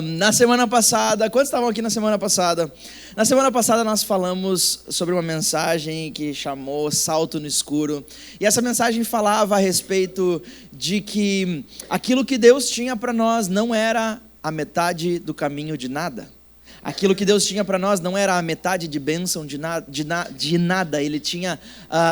Na semana passada, quantos estavam aqui na semana passada? Na semana passada nós falamos sobre uma mensagem que chamou Salto no Escuro. E essa mensagem falava a respeito de que aquilo que Deus tinha para nós não era a metade do caminho de nada. Aquilo que Deus tinha para nós não era a metade de bênção de nada. Ele tinha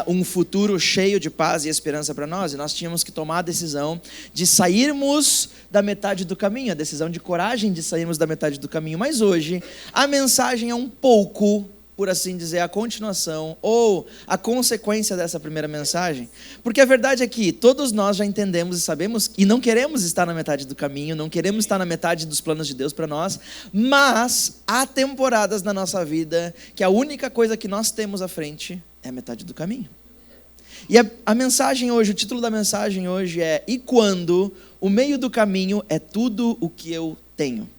um futuro cheio de paz e esperança para nós. E nós tínhamos que tomar a decisão de sairmos da metade do caminho. A decisão de coragem de sairmos da metade do caminho. Mas hoje, a mensagem é um pouco, por assim dizer, a continuação ou a consequência dessa primeira mensagem. Porque a verdade é que todos nós já entendemos e sabemos e não queremos estar na metade do caminho, não queremos estar na metade dos planos de Deus para nós, mas há temporadas na nossa vida que a única coisa que nós temos à frente é a metade do caminho. E a mensagem hoje, o título da mensagem hoje é: e quando o meio do caminho é tudo o que eu tenho?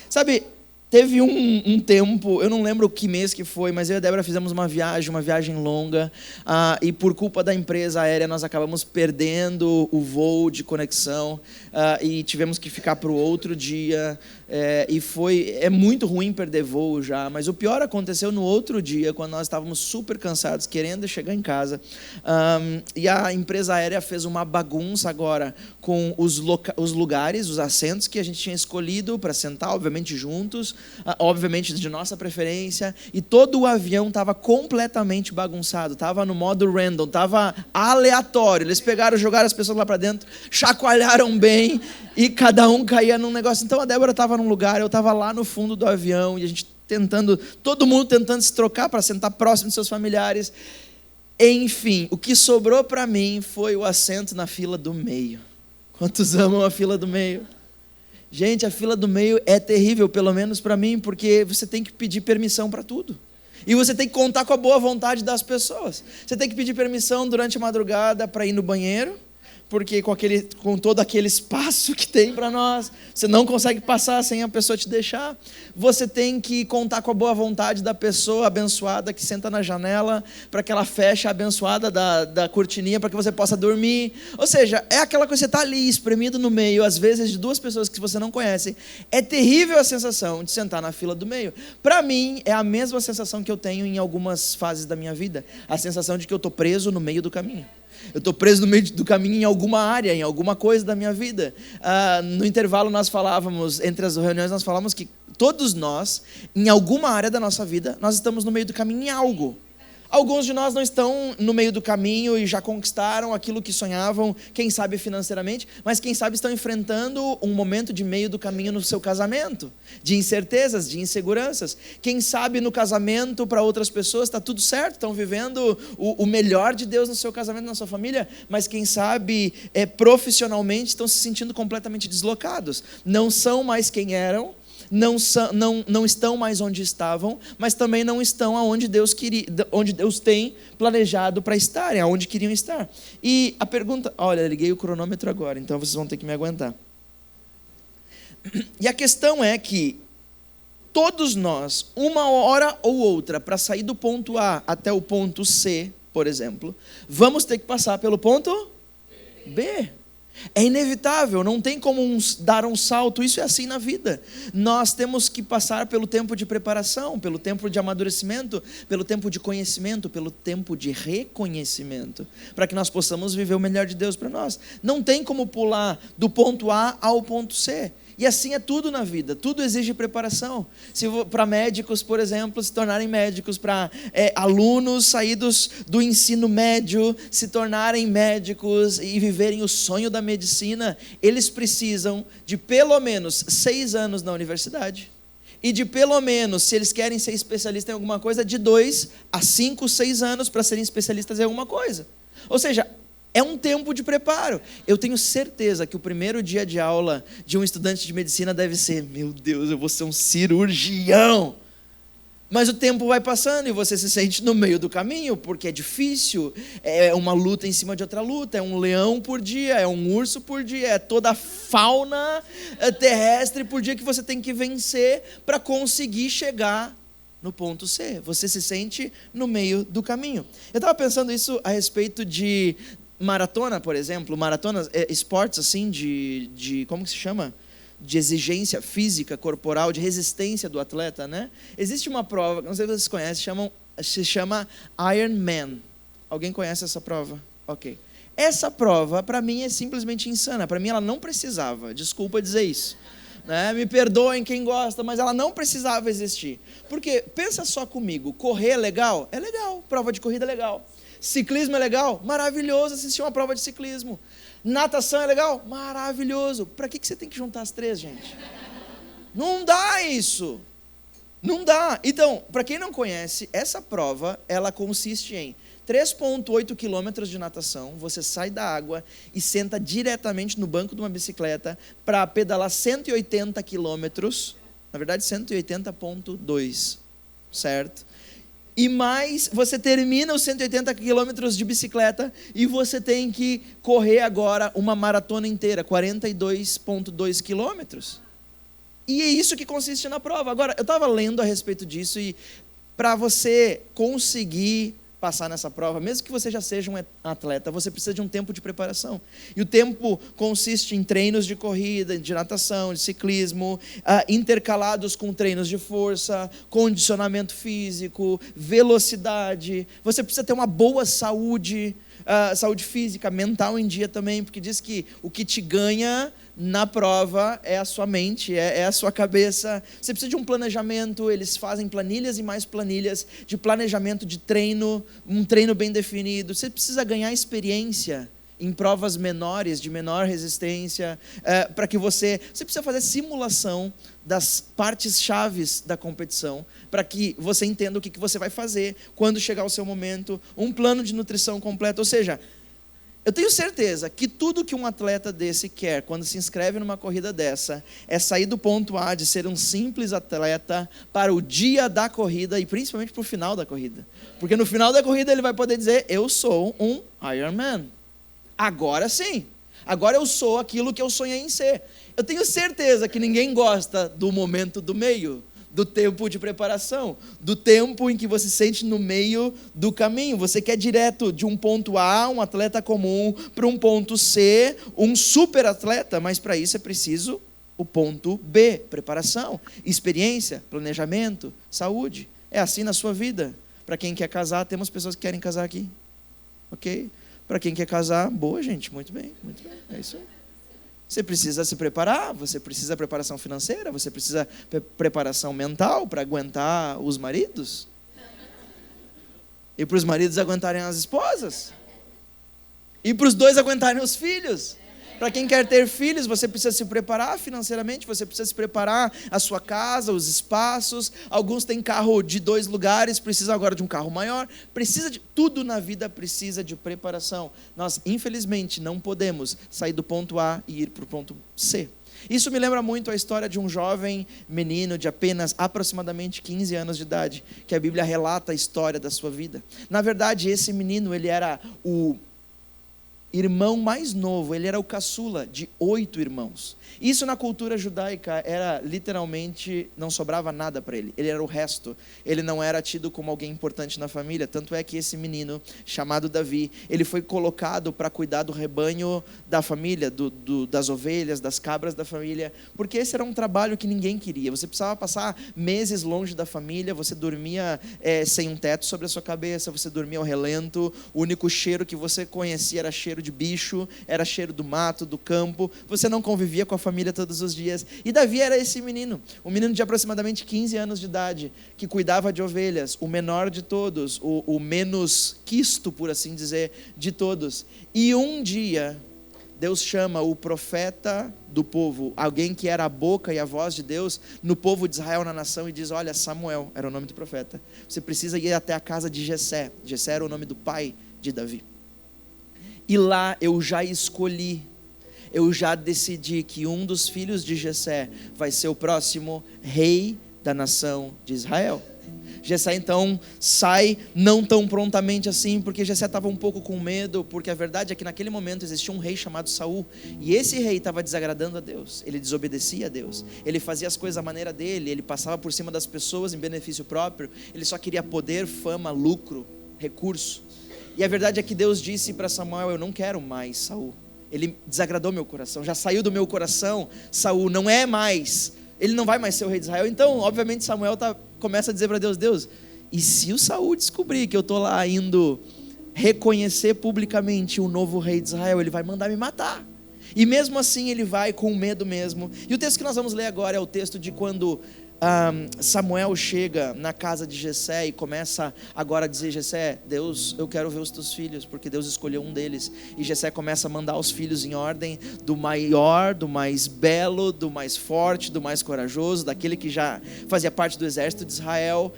Sabe, teve um tempo, eu não lembro que mês que foi, mas eu e a Débora fizemos uma viagem longa, e por culpa da empresa aérea nós acabamos perdendo o voo de conexão, e tivemos que ficar para o outro dia, é muito ruim perder voo já, mas o pior aconteceu no outro dia, quando nós estávamos super cansados, querendo chegar em casa, e a empresa aérea fez uma bagunça agora com os lugares, os assentos que a gente tinha escolhido para sentar, obviamente juntos, obviamente de nossa preferência, e todo o avião estava completamente bagunçado, estava no modo random, estava aleatório. Eles pegaram, jogaram as pessoas lá para dentro, chacoalharam bem e cada um caía num negócio. Então a Débora estava num lugar, eu estava lá no fundo do avião e a gente todo mundo tentando se trocar para sentar próximo de seus familiares. Enfim, o que sobrou para mim foi o assento na fila do meio. Quantos amam a fila do meio? Gente, a fila do meio é terrível, pelo menos para mim, porque você tem que pedir permissão para tudo. E você tem que contar com a boa vontade das pessoas. Você tem que pedir permissão durante a madrugada para ir no banheiro, porque com todo aquele espaço que tem para nós, você não consegue passar sem a pessoa te deixar. Você tem que contar com a boa vontade da pessoa abençoada que senta na janela, para que ela feche a abençoada da cortininha, para que você possa dormir. Ou seja, é aquela coisa, você está ali espremido no meio, às vezes de duas pessoas que você não conhece. É terrível a sensação de sentar na fila do meio. Para mim, é a mesma sensação que eu tenho em algumas fases da minha vida. A sensação de que eu estou preso no meio do caminho. Eu estou preso no meio do caminho em alguma área, em alguma coisa da minha vida. No intervalo nós falávamos, entre as reuniões nós falávamos que todos nós, em alguma área da nossa vida, nós estamos no meio do caminho em algo. Alguns de nós não estão no meio do caminho e já conquistaram aquilo que sonhavam, quem sabe financeiramente, mas quem sabe estão enfrentando um momento de meio do caminho no seu casamento, de incertezas, de inseguranças. Quem sabe no casamento para outras pessoas está tudo certo, estão vivendo o melhor de Deus no seu casamento, na sua família, mas quem sabe profissionalmente estão se sentindo completamente deslocados, não são mais quem eram, não estão mais onde estavam, mas também não estão onde Deus tem planejado para estarem, aonde queriam estar. E a pergunta, olha, liguei o cronômetro agora, então vocês vão ter que me aguentar. E a questão é que todos nós, uma hora ou outra, para sair do ponto A até o ponto C, por exemplo, vamos ter que passar pelo ponto B. É inevitável, não tem como dar um salto, isso é assim na vida. Nós temos que passar pelo tempo de preparação, pelo tempo de amadurecimento, pelo tempo de conhecimento, pelo tempo de reconhecimento, para que nós possamos viver o melhor de Deus para nós. Não tem como pular do ponto A ao ponto C. E assim é tudo na vida, tudo exige preparação. Para médicos, por exemplo, se tornarem médicos, para alunos saídos do ensino médio se tornarem médicos e viverem o sonho da medicina, eles precisam de pelo menos 6 anos na universidade. E de pelo menos, se eles querem ser especialistas em alguma coisa, de 2 a 5, 6 anos para serem especialistas em alguma coisa. Ou seja, é um tempo de preparo. Eu tenho certeza que o primeiro dia de aula de um estudante de medicina deve ser: meu Deus, eu vou ser um cirurgião. Mas o tempo vai passando e você se sente no meio do caminho, porque é difícil, é uma luta em cima de outra luta, é um leão por dia, é um urso por dia, é toda a fauna terrestre por dia que você tem que vencer para conseguir chegar no ponto C. Você se sente no meio do caminho. Eu estava pensando isso a respeito de maratona, por exemplo, maratonas, esportes assim como que se chama? de exigência física, corporal, de resistência do atleta, né? Existe uma prova, não sei se vocês conhecem, se chama Ironman. Alguém conhece essa prova? Ok. Essa prova, para mim, é simplesmente insana. Para mim, ela não precisava, desculpa dizer isso, né? Me perdoem quem gosta, mas ela não precisava existir. Porque, pensa só comigo, correr é legal? É legal, prova de corrida é legal. Ciclismo é legal? Maravilhoso assistir uma prova de ciclismo. Natação é legal? Maravilhoso. Para que você tem que juntar as três, gente? Não dá isso. Não dá. Então, para quem não conhece, essa prova, ela consiste em 3,8 quilômetros de natação. Você sai da água e senta diretamente no banco de uma bicicleta para pedalar 180 quilômetros. Na verdade, 180,2, certo? E mais, você termina os 180 quilômetros de bicicleta e você tem que correr agora uma maratona inteira, 42,2 quilômetros. E é isso que consiste na prova. Agora, eu estava lendo a respeito disso e para você conseguir passar nessa prova, mesmo que você já seja um atleta, você precisa de um tempo de preparação. E o tempo consiste em treinos de corrida, de natação, de ciclismo, intercalados com treinos de força, condicionamento físico, velocidade. Você precisa ter uma boa saúde, saúde física, mental em dia também, porque diz que o que te ganha na prova é a sua mente, é a sua cabeça. Você precisa de um planejamento, eles fazem planilhas e mais planilhas de planejamento de treino, um treino bem definido. Você precisa ganhar experiência em provas menores, de menor resistência, para que você precisa fazer simulação das partes chaves da competição, para que você entenda o que você vai fazer quando chegar o seu momento, um plano de nutrição completo, ou seja, eu tenho certeza que tudo que um atleta desse quer, quando se inscreve numa corrida dessa, é sair do ponto A de ser um simples atleta para o dia da corrida e principalmente para o final da corrida. Porque no final da corrida ele vai poder dizer, eu sou um Ironman. Agora sim. Agora eu sou aquilo que eu sonhei em ser. Eu tenho certeza que ninguém gosta do momento do meio, do tempo de preparação, do tempo em que você se sente no meio do caminho. Você quer direto de um ponto A, um atleta comum, para um ponto C, um super atleta, mas para isso é preciso o ponto B, preparação, experiência, planejamento, saúde. É assim na sua vida. Para quem quer casar, temos pessoas que querem casar aqui, ok? Para quem quer casar, boa gente, muito bem, é isso aí. Você precisa se preparar, você precisa de preparação financeira, você precisa de preparação mental para aguentar os maridos. E para os maridos aguentarem as esposas. E para os dois aguentarem os filhos. Para quem quer ter filhos, você precisa se preparar financeiramente, você precisa se preparar a sua casa, os espaços. Alguns têm carro de 2 lugares, precisam agora de um carro maior. Precisa de tudo na vida, precisa de preparação. Nós, infelizmente, não podemos sair do ponto A e ir para o ponto C. Isso me lembra muito a história de um jovem menino de apenas aproximadamente 15 anos de idade, que a Bíblia relata a história da sua vida. Na verdade, esse menino, ele era o irmão mais novo, ele era o caçula de 8 irmãos. Isso na cultura judaica era literalmente, não sobrava nada para ele, ele era o resto, ele não era tido como alguém importante na família, tanto é que esse menino, chamado Davi, ele foi colocado para cuidar do rebanho da família, das ovelhas, das cabras da família, porque esse era um trabalho que ninguém queria, você precisava passar meses longe da família, você dormia sem um teto sobre a sua cabeça, você dormia ao relento, o único cheiro que você conhecia era cheiro de bicho, era cheiro do mato, do campo, você não convivia com a família todos os dias. E Davi era esse menino, um menino de aproximadamente 15 anos de idade, que cuidava de ovelhas, o menor de todos, o menos quisto, por assim dizer, de todos. E um dia, Deus chama o profeta do povo, alguém que era a boca e a voz de Deus no povo de Israel, na nação, e diz, olha, Samuel era o nome do profeta, você precisa ir até a casa de Jessé. Jessé era o nome do pai de Davi. E lá eu já escolhi, eu já decidi que um dos filhos de Jessé vai ser o próximo rei da nação de Israel. Jessé então sai, não tão prontamente assim, porque Jessé estava um pouco com medo, porque a verdade é que naquele momento existia um rei chamado Saul, e esse rei estava desagradando a Deus, ele desobedecia a Deus, ele fazia as coisas à maneira dele, ele passava por cima das pessoas em benefício próprio, ele só queria poder, fama, lucro, recurso. E a verdade é que Deus disse para Samuel, eu não quero mais Saul, ele desagradou meu coração, já saiu do meu coração. Saul não é mais, ele não vai mais ser o rei de Israel. Então, obviamente, Samuel começa a dizer para Deus: Deus, e se o Saul descobrir que eu estou lá indo reconhecer publicamente o novo rei de Israel, ele vai mandar me matar. E mesmo assim ele vai com medo mesmo. E o texto que nós vamos ler agora é o texto de quando Samuel chega na casa de Jessé e começa agora a dizer: Jessé, Deus, eu quero ver os teus filhos, porque Deus escolheu um deles. E Jessé começa a mandar os filhos em ordem, do maior, do mais belo, do mais forte, do mais corajoso, daquele que já fazia parte do exército de Israel,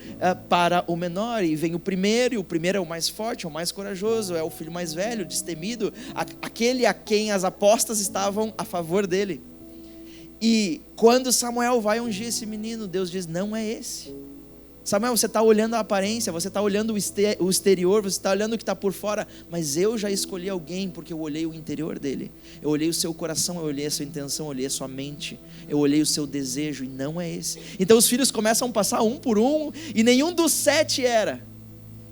para o menor. E vem o primeiro, e o primeiro é o mais forte, é o mais corajoso, é o filho mais velho, destemido, aquele a quem as apostas estavam a favor dele. E quando Samuel vai ungir esse menino, Deus diz: não é esse. Samuel, você está olhando a aparência, você está olhando o exterior, você está olhando o que está por fora, mas eu já escolhi alguém, porque eu olhei o interior dele, eu olhei o seu coração, eu olhei a sua intenção, eu olhei a sua mente, eu olhei o seu desejo, e não é esse. Então os filhos começam a passar um por um, e nenhum dos 7 era.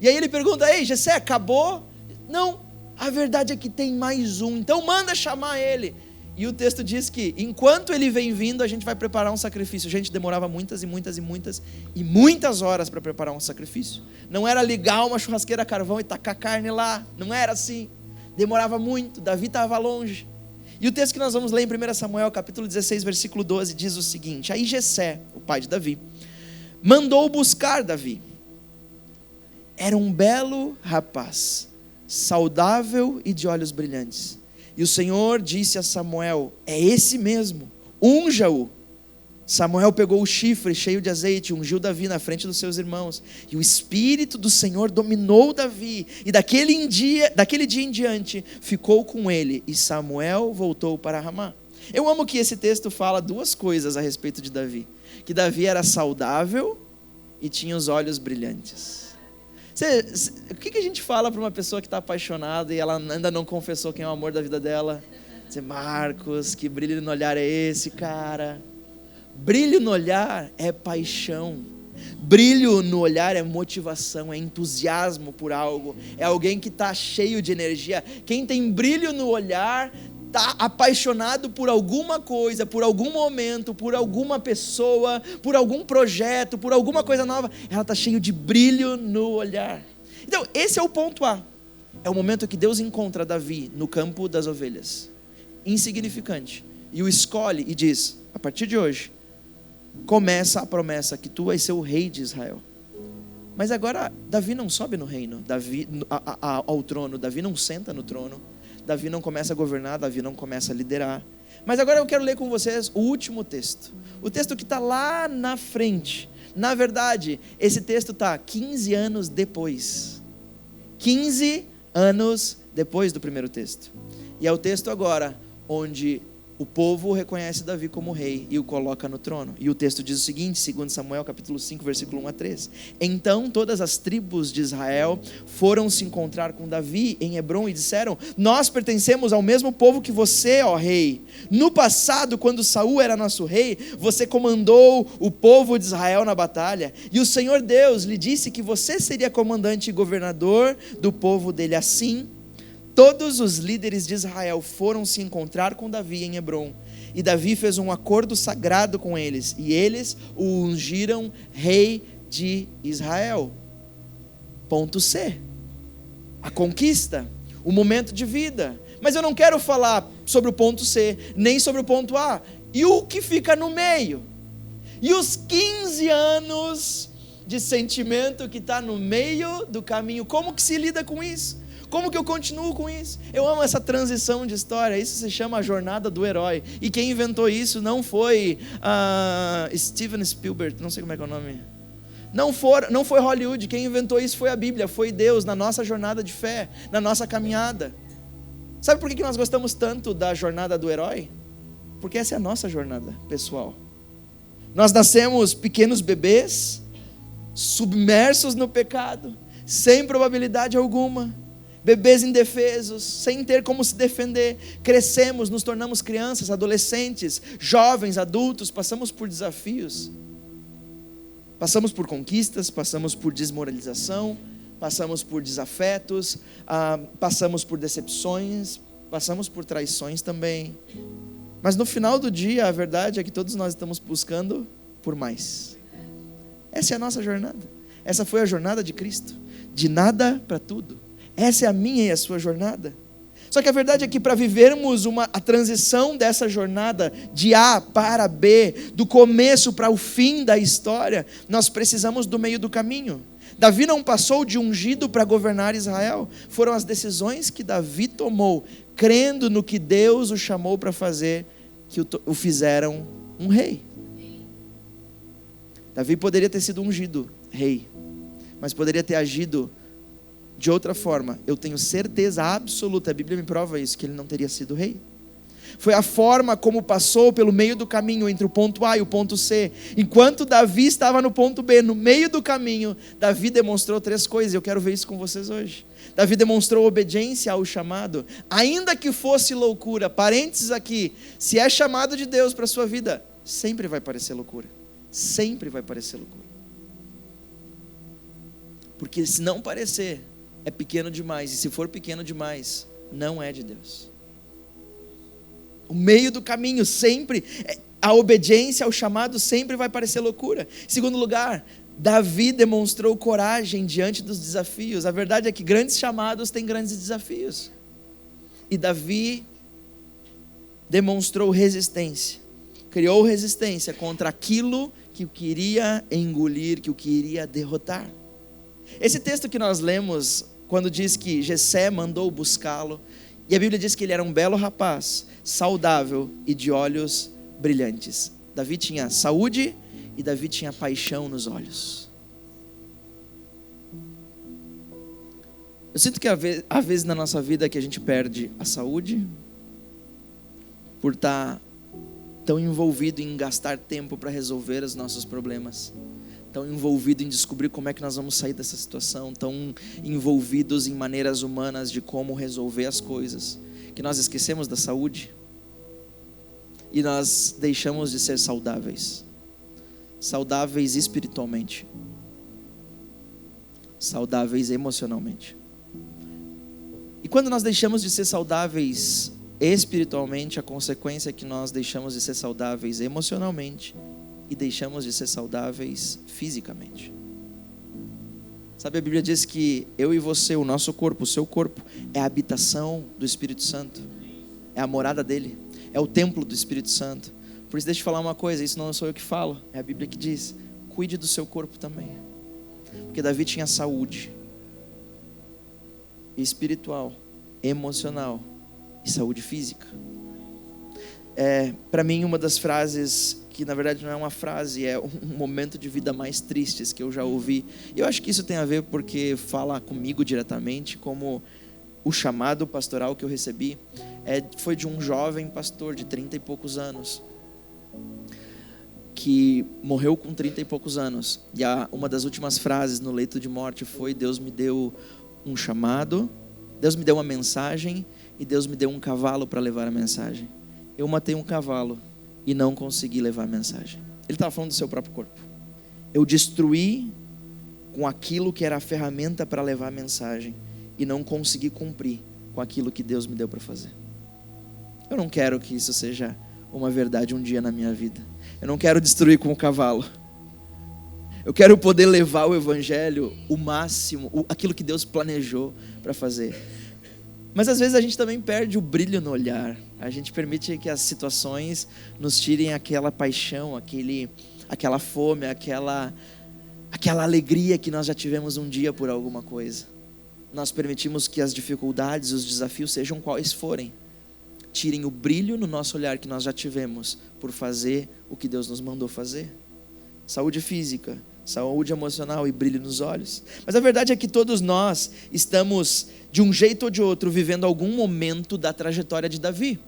E aí ele pergunta: ei, Jessé, acabou? Não, a verdade é que tem mais um, então manda chamar ele. E o texto diz que enquanto ele vem vindo, a gente vai preparar um sacrifício. Gente, demorava muitas horas para preparar um sacrifício. Não era ligar uma churrasqueira a carvão e tacar carne lá, não era assim. Demorava muito, Davi estava longe. E o texto que nós vamos ler em 1 Samuel, capítulo 16, versículo 12, diz o seguinte: aí Jessé, o pai de Davi, mandou buscar Davi. Era um belo rapaz, saudável e de olhos brilhantes. E o Senhor disse a Samuel: é esse mesmo, unja-o. Samuel pegou o chifre cheio de azeite, ungiu Davi na frente dos seus irmãos. E o Espírito do Senhor dominou Davi. E daquele dia em diante ficou com ele. E Samuel voltou para Ramá. Eu amo que esse texto fala 2 coisas a respeito de Davi: que Davi era saudável e tinha os olhos brilhantes. O que a gente fala para uma pessoa que está apaixonada e ela ainda não confessou quem é o amor da vida dela? Dizer: Marcos, que brilho no olhar é esse, cara? Brilho no olhar é paixão. Brilho no olhar é motivação, é entusiasmo por algo. É alguém que está cheio de energia. Quem tem brilho no olhar está apaixonado por alguma coisa, por algum momento, por alguma pessoa, por algum projeto, por alguma coisa nova. Ela está cheia de brilho no olhar. Então esse é o ponto A. É o momento que Deus encontra Davi no campo das ovelhas, insignificante, e o escolhe e diz: a partir de hoje começa a promessa que tu vais ser o rei de Israel. Mas agora Davi não sobe no reino, ao trono. Davi não senta no trono, Davi não começa a governar, Davi não começa a liderar. Mas agora eu quero ler com vocês o último texto, o texto que está lá na frente. Na verdade, esse texto está 15 anos depois. 15 anos depois do primeiro texto. E é o texto agora onde o povo reconhece Davi como rei e o coloca no trono. E o texto diz o seguinte, 2 Samuel capítulo 5, versículo 1 a 3. Então todas as tribos de Israel foram se encontrar com Davi em Hebrom e disseram: nós pertencemos ao mesmo povo que você, ó rei. No passado, quando Saul era nosso rei, você comandou o povo de Israel na batalha. E o Senhor Deus lhe disse que você seria comandante e governador do povo dele. Assim, todos os líderes de Israel foram se encontrar com Davi em Hebrom. E Davi fez um acordo sagrado com eles. E eles o ungiram rei de Israel. Ponto C. A conquista. O momento de vida. Mas eu não quero falar sobre o ponto C, nem sobre o ponto A. E o que fica no meio? E os 15 anos de sentimento que está no meio do caminho? Como que se lida com isso? Como que eu continuo com isso? Eu amo essa transição de história. Isso se chama a jornada do herói. E quem inventou isso não foi Steven Spielberg, não sei como é que é o nome. Não foi Hollywood. Quem inventou isso foi a Bíblia, foi Deus, na nossa jornada de fé, na nossa caminhada. Sabe por que nós gostamos tanto da jornada do herói? Porque essa é a nossa jornada pessoal. Nós nascemos pequenos bebês, submersos no pecado, sem probabilidade alguma. Bebês indefesos, sem ter como se defender. Crescemos, nos tornamos crianças, adolescentes, jovens, adultos. Passamos por desafios. Passamos por conquistas, passamos por desmoralização, passamos por desafetos, passamos por decepções, passamos por traições também. Mas no final do dia, a verdade é que todos nós estamos buscando por mais. Essa é a nossa jornada. Essa foi a jornada de Cristo. De nada para tudo. Essa é a minha e a sua jornada. Só que a verdade é que para vivermos a transição dessa jornada de A para B, do começo para o fim da história, nós precisamos do meio do caminho. Davi não passou de ungido para governar Israel. Foram as decisões que Davi tomou, crendo no que Deus o chamou para fazer, que o fizeram um rei. Davi poderia ter sido ungido rei, mas poderia ter agido de outra forma. Eu tenho certeza absoluta, a Bíblia me prova isso, que ele não teria sido rei. Foi a forma como passou pelo meio do caminho entre o ponto A e o ponto C. Enquanto Davi estava no ponto B, no meio do caminho, Davi demonstrou 3 coisas. Eu quero ver isso com vocês hoje. Davi demonstrou obediência ao chamado, ainda que fosse loucura. Parênteses aqui, se é chamado de Deus para a sua vida, sempre vai parecer loucura. Sempre vai parecer loucura. Porque se não parecer, é pequeno demais. E se for pequeno demais, não é de Deus. O meio do caminho sempre, a obediência ao chamado sempre vai parecer loucura. Em segundo lugar, Davi demonstrou coragem diante dos desafios. A verdade é que grandes chamados têm grandes desafios. E Davi demonstrou resistência. Criou resistência contra aquilo que o queria engolir, que o queria derrotar. Esse texto que nós lemos, quando diz que Jessé mandou buscá-lo, e a Bíblia diz que ele era um belo rapaz, saudável e de olhos brilhantes. Davi tinha saúde e Davi tinha paixão nos olhos. Eu sinto que há vezes na nossa vida que a gente perde a saúde por estar tão envolvido em gastar tempo para resolver os nossos problemas, tão envolvido em descobrir como é que nós vamos sair dessa situação, tão envolvidos em maneiras humanas de como resolver as coisas, que nós esquecemos da saúde e nós deixamos de ser saudáveis espiritualmente, saudáveis emocionalmente. E quando nós deixamos de ser saudáveis espiritualmente, a consequência é que nós deixamos de ser saudáveis emocionalmente e deixamos de ser saudáveis fisicamente. Sabe, a Bíblia diz que eu e você, o nosso corpo, o seu corpo, é a habitação do Espírito Santo, é a morada dele, é o templo do Espírito Santo. Por isso deixa eu falar uma coisa, isso não sou eu que falo, é a Bíblia que diz, cuide do seu corpo também. Porque Davi tinha saúde espiritual, emocional e saúde física. Para mim, uma das frases que na verdade não é uma frase, é um momento de vida mais tristes que eu já ouvi. E eu acho que isso tem a ver porque fala comigo diretamente, como o chamado pastoral que eu recebi foi de um jovem pastor de 30 e poucos anos, que morreu com 30 e poucos anos. E uma das últimas frases no leito de morte foi: Deus me deu um chamado, Deus me deu uma mensagem e Deus me deu um cavalo para levar a mensagem. Eu matei um cavalo e não consegui levar a mensagem. Ele estava falando do seu próprio corpo. Eu destruí com aquilo que era a ferramenta para levar a mensagem e não consegui cumprir com aquilo que Deus me deu para fazer. Eu não quero que isso seja uma verdade um dia na minha vida. Eu não quero destruir com o cavalo. Eu quero poder levar o evangelho o máximo, aquilo que Deus planejou para fazer. Mas às vezes a gente também perde o brilho no olhar. A gente permite que as situações nos tirem aquela paixão, aquela fome, aquela alegria que nós já tivemos um dia por alguma coisa. Nós permitimos que as dificuldades, os desafios, sejam quais forem, tirem o brilho no nosso olhar que nós já tivemos por fazer o que Deus nos mandou fazer. Saúde física, saúde emocional e brilho nos olhos. Mas a verdade é que todos nós estamos, de um jeito ou de outro, vivendo algum momento da trajetória de Davi.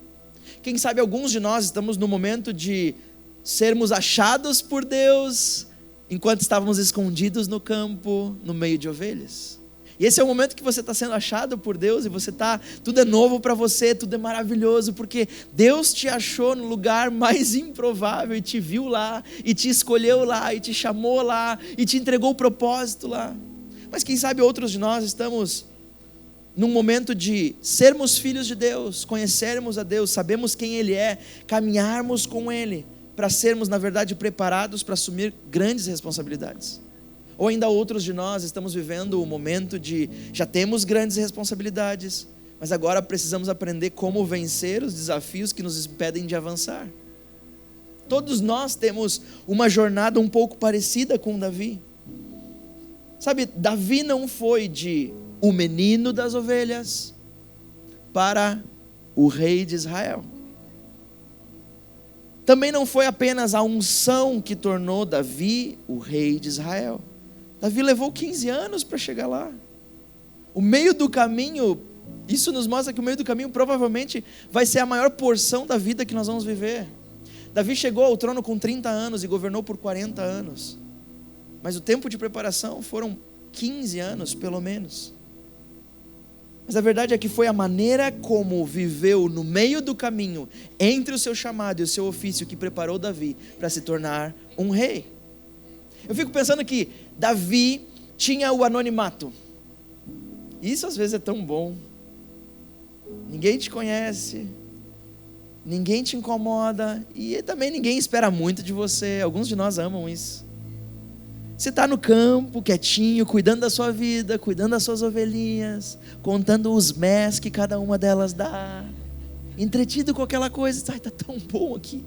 Quem sabe alguns de nós estamos no momento de sermos achados por Deus, enquanto estávamos escondidos no campo, no meio de ovelhas. E esse é o momento que você está sendo achado por Deus e tudo é novo para você, tudo é maravilhoso, porque Deus te achou no lugar mais improvável e te viu lá, e te escolheu lá, e te chamou lá, e te entregou o propósito lá. Mas quem sabe outros de nós estamos num momento de sermos filhos de Deus, conhecermos a Deus, sabemos quem Ele é, caminharmos com Ele, para sermos, na verdade, preparados para assumir grandes responsabilidades. Ou ainda outros de nós estamos vivendo o momento de, já temos grandes responsabilidades, mas agora precisamos aprender como vencer os desafios que nos impedem de avançar. Todos nós temos uma jornada um pouco parecida com Davi. Sabe, Davi não foi de o menino das ovelhas para o rei de Israel. Também não foi apenas a unção que tornou Davi o rei de Israel. Davi levou 15 anos para chegar lá. O meio do caminho, isso nos mostra que o meio do caminho provavelmente vai ser a maior porção da vida que nós vamos viver. Davi chegou ao trono com 30 anos e governou por 40 anos. Mas o tempo de preparação foram 15 anos, pelo menos. Mas a verdade é que foi a maneira como viveu no meio do caminho, entre o seu chamado e o seu ofício, que preparou Davi para se tornar um rei. Eu fico pensando que Davi tinha o anonimato. Isso às vezes é tão bom. Ninguém te conhece, ninguém te incomoda e também ninguém espera muito de você. Alguns de nós amam isso. Você está no campo, quietinho, cuidando da sua vida, cuidando das suas ovelhinhas, contando os més que cada uma delas dá, entretido com aquela coisa. Ai, está tão bom aqui.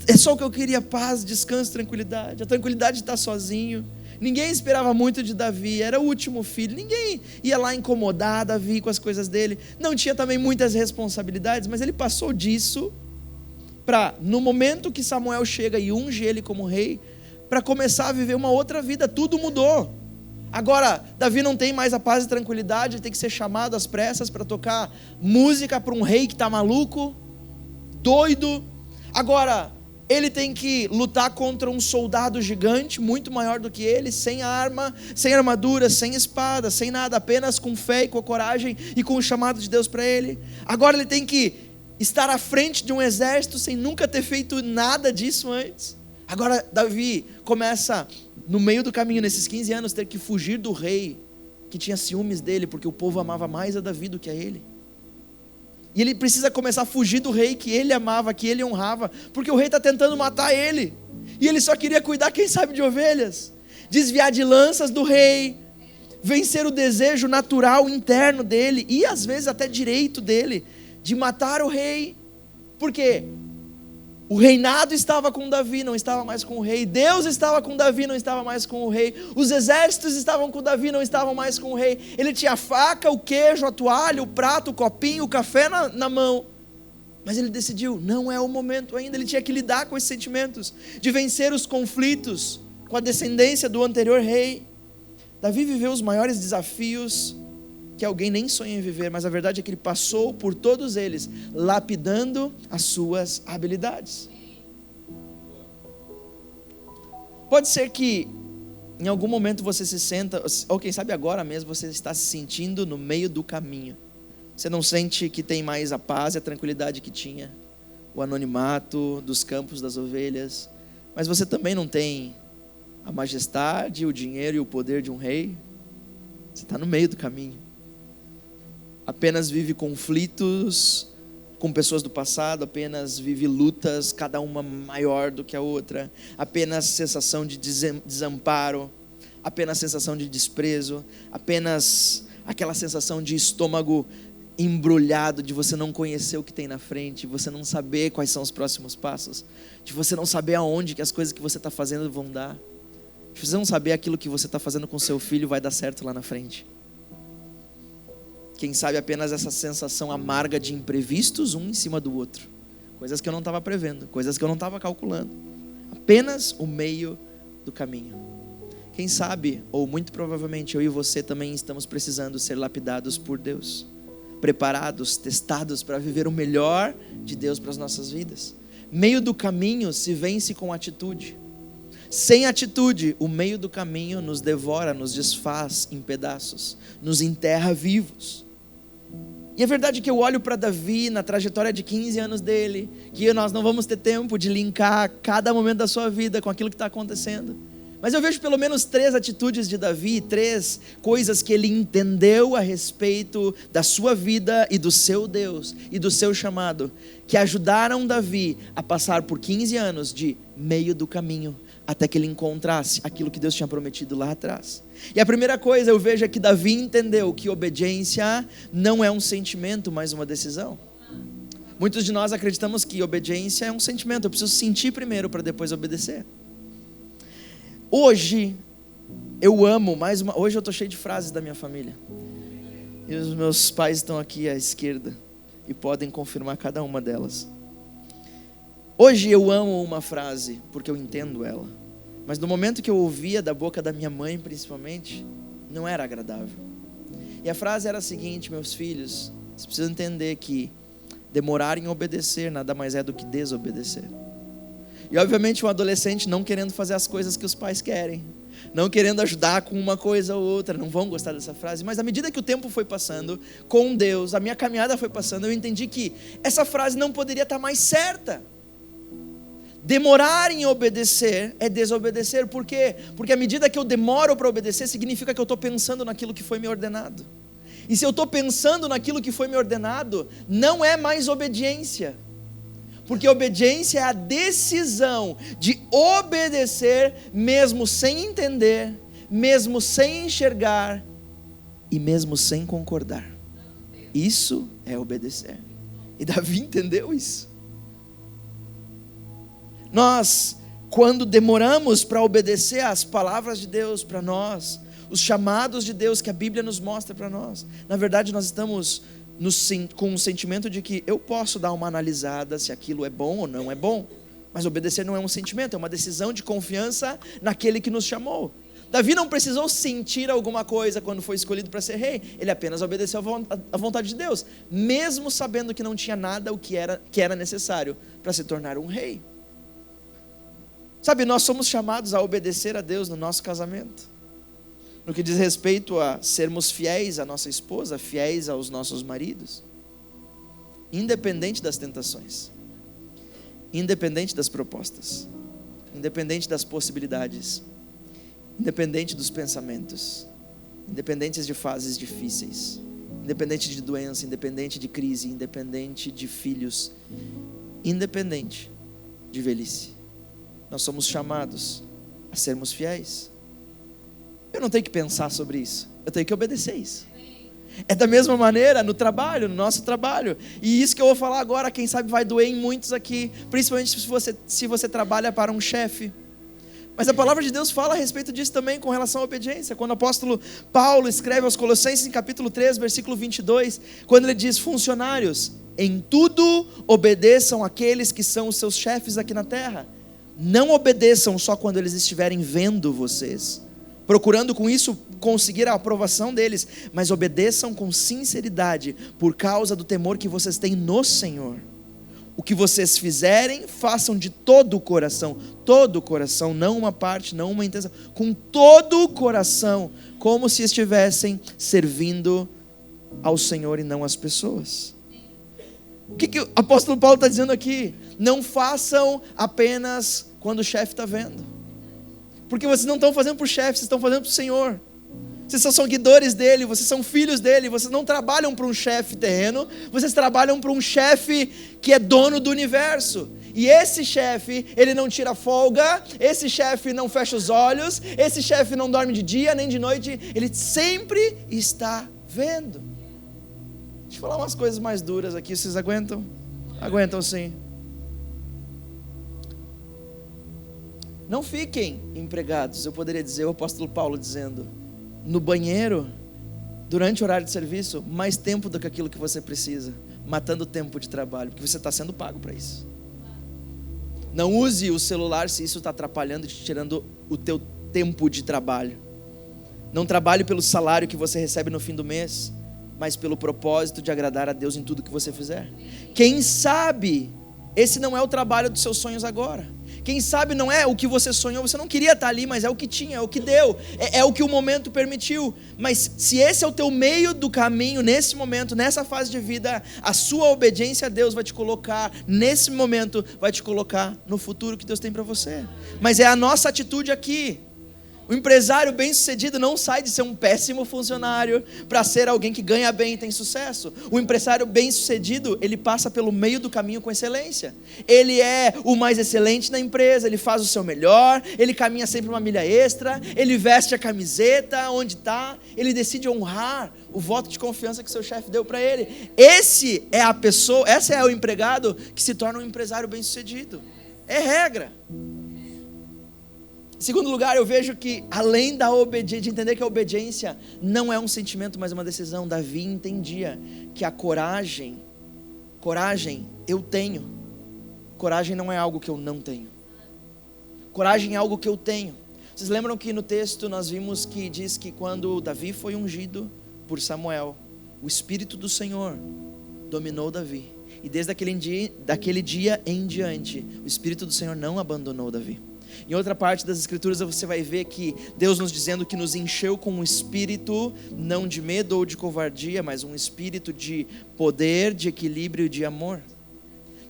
É só o que eu queria: paz, descanso, tranquilidade. A tranquilidade de estar sozinho. Ninguém esperava muito de Davi, era o último filho. Ninguém ia lá incomodar Davi com as coisas dele. Não tinha também muitas responsabilidades, mas ele passou disso para, no momento que Samuel chega e unge ele como rei, para começar a viver uma outra vida. Tudo mudou. Agora, Davi não tem mais a paz e tranquilidade, ele tem que ser chamado às pressas para tocar música para um rei que está maluco, doido. Agora, ele tem que lutar contra um soldado gigante, muito maior do que ele, sem arma, sem armadura, sem espada, sem nada, apenas com fé e com coragem e com o chamado de Deus para ele. Agora ele tem que estar à frente de um exército sem nunca ter feito nada disso antes. Agora Davi começa, no meio do caminho, nesses 15 anos, ter que fugir do rei, que tinha ciúmes dele, porque o povo amava mais a Davi do que a ele. E ele precisa começar a fugir do rei que ele amava, que ele honrava, porque o rei está tentando matar ele, e ele só queria cuidar, quem sabe, de ovelhas, desviar de lanças do rei, vencer o desejo natural interno dele, e às vezes até direito dele, de matar o rei. Por quê? O reinado estava com Davi, não estava mais com o rei. Deus estava com Davi, não estava mais com o rei. Os exércitos estavam com Davi, não estavam mais com o rei. Ele tinha a faca, o queijo, a toalha, o prato, o copinho, o café na mão. Mas ele decidiu, não é o momento ainda. Ele tinha que lidar com esses sentimentos, de vencer os conflitos com a descendência do anterior rei. Davi viveu os maiores desafios que alguém nem sonha em viver, mas a verdade é que ele passou por todos eles, lapidando as suas habilidades. Pode ser que em algum momento você se senta, ou quem sabe agora mesmo você está se sentindo no meio do caminho. Você não sente que tem mais a paz e a tranquilidade que tinha, o anonimato dos campos das ovelhas, mas você também não tem a majestade, o dinheiro e o poder de um rei. Você está no meio do caminho. Apenas vive conflitos com pessoas do passado, apenas vive lutas, cada uma maior do que a outra, apenas sensação de desamparo, apenas sensação de desprezo, apenas aquela sensação de estômago embrulhado, de você não conhecer o que tem na frente, você não saber quais são os próximos passos, de você não saber aonde que as coisas que você está fazendo vão dar, de você não saber aquilo que você está fazendo com seu filho vai dar certo lá na frente. Quem sabe apenas essa sensação amarga de imprevistos um em cima do outro, coisas que eu não estava prevendo, coisas que eu não estava calculando, apenas o meio do caminho. Quem sabe, ou muito provavelmente eu e você também estamos precisando ser lapidados por Deus, preparados, testados para viver o melhor de Deus para as nossas vidas. Meio do caminho se vence com atitude. Sem atitude, o meio do caminho nos devora, nos desfaz em pedaços, nos enterra vivos. E é verdade que eu olho para Davi na trajetória de 15 anos dele, que nós não vamos ter tempo de linkar cada momento da sua vida com aquilo que está acontecendo. Mas eu vejo pelo menos 3 atitudes de Davi, 3 coisas que ele entendeu a respeito da sua vida e do seu Deus e do seu chamado, que ajudaram Davi a passar por 15 anos de meio do caminho, até que ele encontrasse aquilo que Deus tinha prometido lá atrás. E a primeira coisa eu vejo é que Davi entendeu que obediência não é um sentimento, mas uma decisão. Muitos de nós acreditamos que obediência é um sentimento, eu preciso sentir primeiro para depois obedecer. Hoje, eu amo hoje eu estou cheio de frases da minha família. E os meus pais estão aqui à esquerda e podem confirmar cada uma delas. Hoje eu amo uma frase porque eu entendo ela. Mas no momento que eu ouvia da boca da minha mãe, principalmente, não era agradável. E a frase era a seguinte: meus filhos, vocês precisam entender que demorar em obedecer nada mais é do que desobedecer. E obviamente um adolescente não querendo fazer as coisas que os pais querem, não querendo ajudar com uma coisa ou outra, não vão gostar dessa frase. Mas à medida que o tempo foi passando com Deus, a minha caminhada foi passando, eu entendi que essa frase não poderia estar mais certa. Demorar em obedecer é desobedecer. Por quê? Porque à medida que eu demoro para obedecer, significa que eu estou pensando naquilo que foi me ordenado. E se eu estou pensando naquilo que foi me ordenado, não é mais obediência. Porque obediência é a decisão de obedecer, mesmo sem entender, mesmo sem enxergar e mesmo sem concordar. Isso é obedecer. E Davi entendeu isso. Nós, quando demoramos para obedecer às palavras de Deus para nós, os chamados de Deus que a Bíblia nos mostra para nós, na verdade nós estamos com um sentimento de que eu posso dar uma analisada se aquilo é bom ou não é bom, mas obedecer não é um sentimento, é uma decisão de confiança naquele que nos chamou. Davi não precisou sentir alguma coisa quando foi escolhido para ser rei, ele apenas obedeceu à vontade de Deus, mesmo sabendo que não tinha nada o que era necessário para se tornar um rei. Sabe, nós somos chamados a obedecer a Deus no nosso casamento. No que diz respeito a sermos fiéis à nossa esposa, fiéis aos nossos maridos, independente das tentações, independente das propostas, independente das possibilidades, independente dos pensamentos, independente de fases difíceis, independente de doença, independente de crise, independente de filhos, independente de velhice. Nós somos chamados a sermos fiéis. Eu não tenho que pensar sobre isso, eu tenho que obedecer isso. É da mesma maneira no trabalho, no nosso trabalho. E isso que eu vou falar agora, quem sabe vai doer em muitos aqui, principalmente se você trabalha para um chefe. Mas a palavra de Deus fala a respeito disso também com relação à obediência. Quando o apóstolo Paulo escreve aos Colossenses em capítulo 3, versículo 22, quando ele diz: funcionários, em tudo obedeçam aqueles que são os seus chefes aqui na terra. Não obedeçam só quando eles estiverem vendo vocês, procurando com isso conseguir a aprovação deles, mas obedeçam com sinceridade, por causa do temor que vocês têm no Senhor. O que vocês fizerem, façam de todo o coração, não uma parte, não uma intenção, com todo o coração, como se estivessem servindo ao Senhor e não às pessoas. O que o apóstolo Paulo está dizendo aqui? Não façam apenas quando o chefe está vendo, porque vocês não estão fazendo para o chefe, vocês estão fazendo para o Senhor. Vocês são seguidores dele, vocês são filhos dele, vocês não trabalham para um chefe terreno, vocês trabalham para um chefe que é dono do universo. E esse chefe, ele não tira folga, esse chefe não fecha os olhos, esse chefe não dorme de dia nem de noite, ele sempre está vendo. Deixa eu falar umas coisas mais duras aqui, vocês aguentam? Aguentam sim. Não fiquem empregados, eu poderia dizer, o apóstolo Paulo dizendo, no banheiro, durante o horário de serviço, mais tempo do que aquilo que você precisa, matando tempo de trabalho, porque você está sendo pago para isso. Não use o celular se isso está atrapalhando e te tirando o teu tempo de trabalho. Não trabalhe pelo salário que você recebe no fim do mês, mas pelo propósito de agradar a Deus em tudo que você fizer. Quem sabe esse não é o trabalho dos seus sonhos agora. Quem sabe não é o que você sonhou, você não queria estar ali, mas é o que tinha, é o que deu, é o que o momento permitiu. Mas se esse é o teu meio do caminho, nesse momento, nessa fase de vida, a sua obediência a Deus vai te colocar, nesse momento, vai te colocar no futuro que Deus tem para você. Mas é a nossa atitude aqui. O empresário bem-sucedido não sai de ser um péssimo funcionário para ser alguém que ganha bem e tem sucesso. O empresário bem-sucedido, ele passa pelo meio do caminho com excelência. Ele é o mais excelente na empresa, ele faz o seu melhor, ele caminha sempre uma milha extra, ele veste a camiseta onde está, ele decide honrar o voto de confiança que seu chefe deu para ele. Esse é o empregado que se torna um empresário bem-sucedido. É regra. Em segundo lugar, eu vejo que além da obediência, de entender que a obediência não é um sentimento, mas uma decisão, Davi entendia que a coragem eu tenho. Coragem não é algo que eu não tenho. Coragem é algo que eu tenho. Vocês lembram que no texto nós vimos que diz que quando Davi foi ungido por Samuel, o Espírito do Senhor dominou Davi. E desde daquele dia em diante, o Espírito do Senhor não abandonou Davi. Em outra parte das Escrituras você vai ver que Deus nos dizendo que nos encheu com um espírito, não de medo ou de covardia, mas um espírito de poder, de equilíbrio e de amor.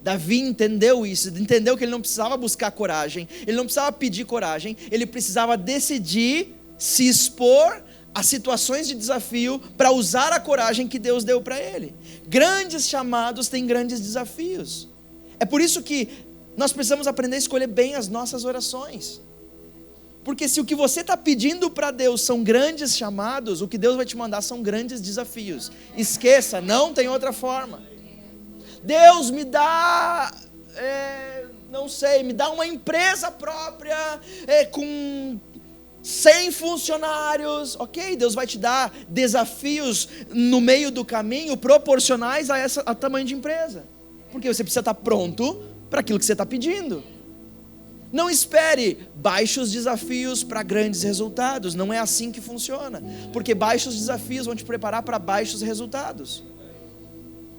Davi entendeu isso, entendeu que ele não precisava buscar coragem, ele não precisava pedir coragem, ele precisava decidir se expor a situações de desafio para usar a coragem que Deus deu para ele. Grandes chamados têm grandes desafios. É por isso que nós precisamos aprender a escolher bem as nossas orações. Porque se o que você está pedindo para Deus são grandes chamados, o que Deus vai te mandar são grandes desafios. Esqueça, não tem outra forma. Deus me dá, me dá uma empresa própria, com 100 funcionários. Ok, Deus vai te dar desafios no meio do caminho, proporcionais a tamanho de empresa. Porque você precisa estar pronto para aquilo que você está pedindo. Não espere baixos desafios para grandes resultados. Não é assim que funciona. Porque baixos desafios vão te preparar para baixos resultados.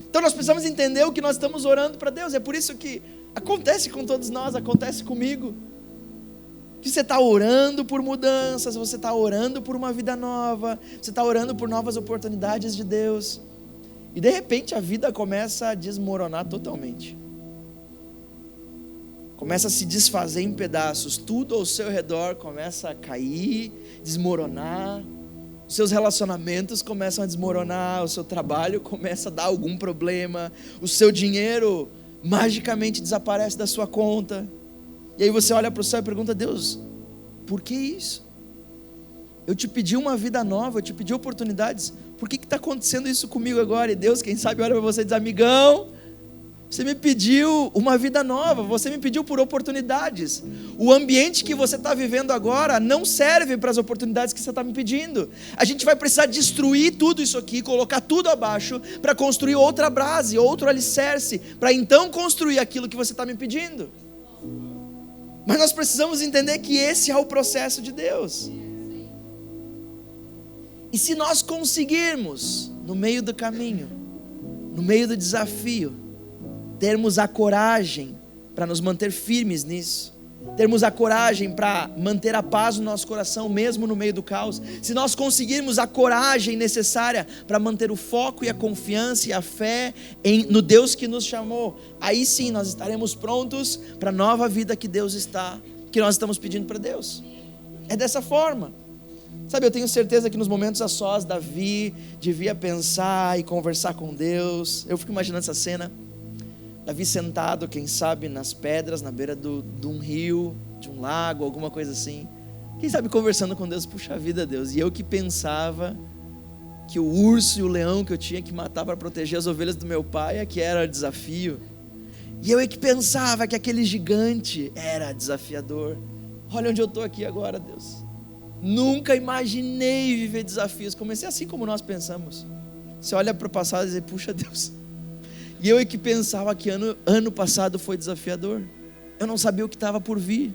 Então nós precisamos entender o que nós estamos orando para Deus. É por isso que acontece com todos nós, acontece comigo. Que você está orando por mudanças, você está orando por uma vida nova, você está orando por novas oportunidades de Deus. E de repente a vida começa a desmoronar totalmente. Começa a se desfazer em pedaços, tudo ao seu redor começa a cair, desmoronar, os seus relacionamentos começam a desmoronar, o seu trabalho começa a dar algum problema, o seu dinheiro magicamente desaparece da sua conta, e aí você olha para o céu e pergunta: Deus, por que isso? Eu te pedi uma vida nova, eu te pedi oportunidades, por que está acontecendo isso comigo agora? E Deus, quem sabe, olha para você e diz: amigão, você me pediu uma vida nova, você me pediu por oportunidades. O ambiente que você está vivendo agora não serve para as oportunidades que você está me pedindo. A gente vai precisar destruir tudo isso aqui, colocar tudo abaixo, para construir outra base, outro alicerce, para então construir aquilo que você está me pedindo. Mas nós precisamos entender que esse é o processo de Deus. E se nós conseguirmos, no meio do caminho, no meio do desafio, termos a coragem para nos manter firmes nisso, termos a coragem para manter a paz no nosso coração, mesmo no meio do caos, se nós conseguirmos a coragem necessária para manter o foco e a confiança e a fé no Deus que nos chamou, aí sim nós estaremos prontos para a nova vida que nós estamos pedindo para Deus. É dessa forma. Sabe, eu tenho certeza que nos momentos a sós, Davi devia pensar e conversar com Deus. Eu fico imaginando essa cena. Davi sentado, quem sabe, nas pedras, na beira de um rio, de um lago, alguma coisa assim. Quem sabe conversando com Deus: puxa vida, Deus. E eu que pensava que o urso e o leão que eu tinha que matar para proteger as ovelhas do meu pai é que era desafio. E eu que pensava que aquele gigante era desafiador. Olha onde eu estou aqui agora, Deus. Nunca imaginei viver desafios. Comecei assim como nós pensamos. Você olha para o passado e diz: puxa, Deus. E eu que pensava que ano passado foi desafiador. Eu não sabia o que estava por vir.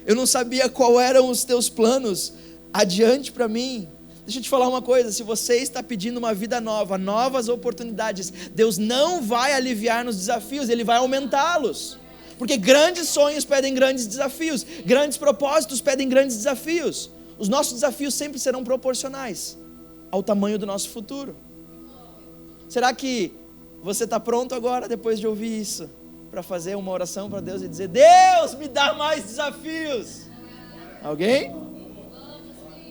Eu não sabia qual eram os teus planos adiante para mim. Deixa eu te falar uma coisa: se você está pedindo uma vida nova, novas oportunidades, Deus não vai aliviar nos desafios, Ele vai aumentá-los. Porque grandes sonhos pedem grandes desafios, grandes propósitos pedem grandes desafios. Os nossos desafios sempre serão proporcionais ao tamanho do nosso futuro. Será que você está pronto agora, depois de ouvir isso, para fazer uma oração para Deus e dizer: Deus, me dá mais desafios? Alguém?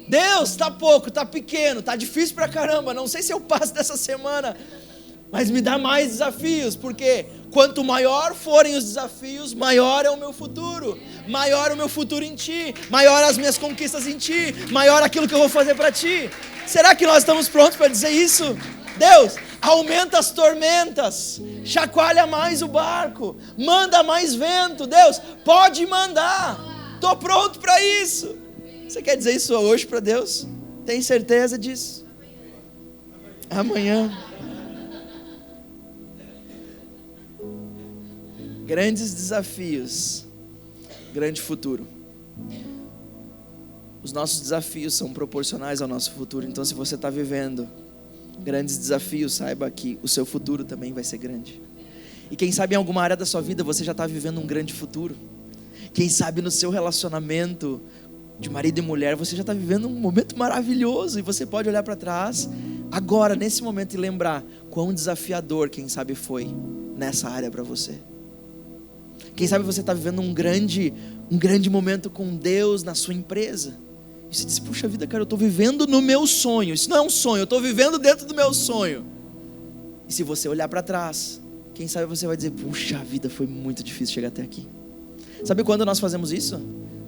Deus, está pouco, está pequeno, está difícil pra caramba, não sei se eu passo dessa semana, mas me dá mais desafios, porque quanto maior forem os desafios, maior é o meu futuro, maior o meu futuro em Ti, maior as minhas conquistas em Ti, maior aquilo que eu vou fazer para Ti. Será que nós estamos prontos para dizer isso? Deus, aumenta as tormentas, chacoalha mais o barco, manda mais vento. Deus, pode mandar, estou pronto para isso. Você quer dizer isso hoje para Deus? Tem certeza disso? Amanhã. Grandes desafios, grande futuro. Os nossos desafios são proporcionais ao nosso futuro. Então, se você está vivendo grandes desafios, saiba que o seu futuro também vai ser grande. E quem sabe em alguma área da sua vida você já está vivendo um grande futuro. Quem sabe no seu relacionamento de marido e mulher você já está vivendo um momento maravilhoso. E você pode olhar para trás agora, nesse momento, e lembrar quão desafiador, quem sabe, foi nessa área para você. Quem sabe você está vivendo um grande momento com Deus na sua empresa. E você diz, puxa vida, cara, eu estou vivendo no meu sonho. Isso não é um sonho, eu estou vivendo dentro do meu sonho. E se você olhar para trás, quem sabe você vai dizer, puxa vida, foi muito difícil chegar até aqui. Sabe quando nós fazemos isso?